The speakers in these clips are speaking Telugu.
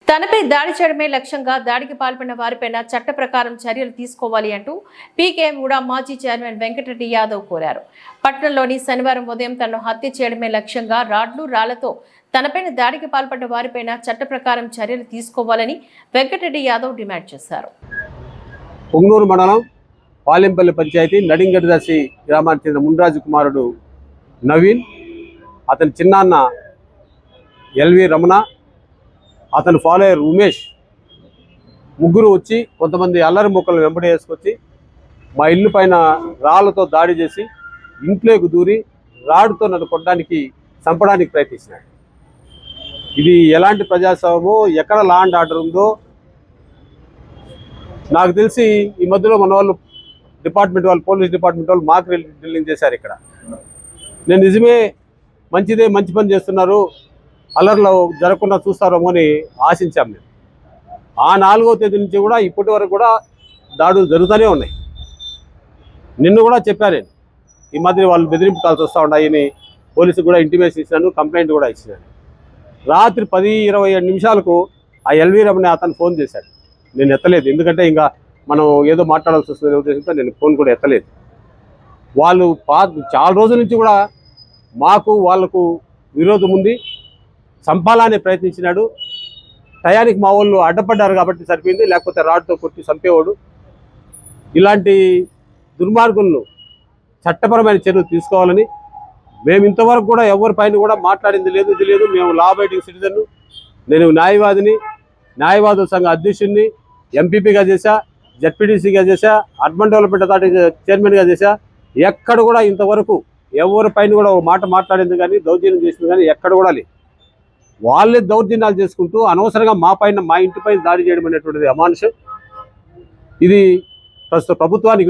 తనపై దాడి చేయడమే లక్ష్యంగా దాడికి పాల్పడిన వారిపైన చట్ట ప్రకారం చర్యలు తీసుకోవాలి అంటూ పీకేఎంగూడ మాజీ చైర్మన్ వెంకటరెడ్డి యాదవ్ కోరారు. పట్టణంలోని శనివారం ఉదయం తనను హత్య చేయడమే లక్ష్యంగా రాడ్లు రాళ్లతో తనపైన దాడికి పాల్పడ్డ వారిపైన చట్ట ప్రకారం చర్యలు తీసుకోవాలని వెంకటరెడ్డి యాదవ్ డిమాండ్ చేశారు. పొంగనూరు మండలం పాలెంపల్లి పంచాయతీ నడింగడిదాసి గ్రామానికి చెందిన మున్రాజు కుమారుడు నవీన్, అతని చిన్నాన్న ఎల్వి రమణ, అతని ఫాలోయర్ ఉమేష్ ముగ్గురు వచ్చి కొంతమంది అల్లరి మొక్కలు వెంబడి వేసుకొచ్చి మా ఇల్లు పైన రాళ్లతో దాడి చేసి ఇంట్లోకి దూరి రాడుతో నన్ను కొట్టడానికి చంపడానికి ప్రయత్నించినాడు. ఇది ఎలాంటి ప్రజాస్వామ్యమో, ఎక్కడ లా అండ్ ఆర్డర్ ఉందో నాకు తెలిసి ఈ మధ్యలో మన వాళ్ళు పోలీస్ డిపార్ట్మెంట్ వాళ్ళు మాకు డ్రిల్లింగ్ చేశారు. ఇక్కడ నేను నిజమే మంచిదే, మంచి పని చేస్తున్నారు, అల్లర్లో జరగకుండా చూస్తారేమో అని ఆశించాం. మేము ఆ 4వ తేదీ నుంచి కూడా ఇప్పటి వరకు కూడా దాడులు జరుగుతూనే ఉన్నాయి. నిన్ను కూడా చెప్పాను నేను, ఈ మధ్య వాళ్ళు బెదిరింపు కాల్సి వస్తూ ఉన్నాయని పోలీసుకు కూడా ఇంటిమేషన్ ఇచ్చినాను, కంప్లైంట్ కూడా ఇచ్చినాను. రాత్రి 10:27 నిమిషాలకు ఆ ఎల్వి రమణ అతను ఫోన్ చేశాడు. నేను ఎత్తలేదు, ఎందుకంటే ఇంకా మనం ఏదో మాట్లాడాల్సి వస్తుంది ఉద్దేశంతో నేను ఫోన్ కూడా ఎత్తలేదు. వాళ్ళు చాలా రోజుల నుంచి కూడా మాకు వాళ్లకు విరోధం ఉంది, చంపాలనే ప్రయత్నించినాడు. టయానికి మా వాళ్ళు అడ్డపడ్డారు కాబట్టి సరిపోయింది, లేకపోతే రాడ్తో కొట్టి చంపేవాడు. ఇలాంటి దుర్మార్గులను చట్టపరమైన చర్యలు తీసుకోవాలని మేము ఇంతవరకు కూడా ఎవరిపైన కూడా మాట్లాడింది లేదు, ఇది లేదు. మేము లా అబైడింగ్ సిటిజన్, నేను న్యాయవాదిని, న్యాయవాదుల సంఘ అధ్యక్షుడిని, ఎంపీపీగా చేశా, జడ్పీటీసీగా చేశా, అర్బన్ డెవలప్మెంట్ అథారిటీ చైర్మన్గా చేశా. ఎక్కడ కూడా ఇంతవరకు ఎవరిపైన కూడా ఒక మాట మాట్లాడింది కానీ దౌర్జన్యం చేసింది కానీ ఎక్కడ కూడా లేదు. వాళ్ళే దౌర్జన్యాలు చేసుకుంటూ అనవసరంగా మా ఇంటిపైన దాడి చేయడం అనేటువంటిది అమానుషం. ఇది ప్రస్తుత ప్రభుత్వానికి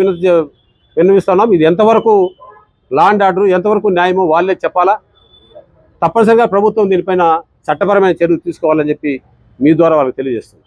విన్నవిస్తున్నాం. ఇది ఎంతవరకు లా అండ్ ఆర్డర్, ఎంతవరకు న్యాయమో వాళ్ళే చెప్పాలా. తప్పనిసరిగా ప్రభుత్వం దీనిపైన చట్టపరమైన చర్యలు తీసుకోవాలని చెప్పి మీ ద్వారా వాళ్ళకి తెలియజేస్తుంది.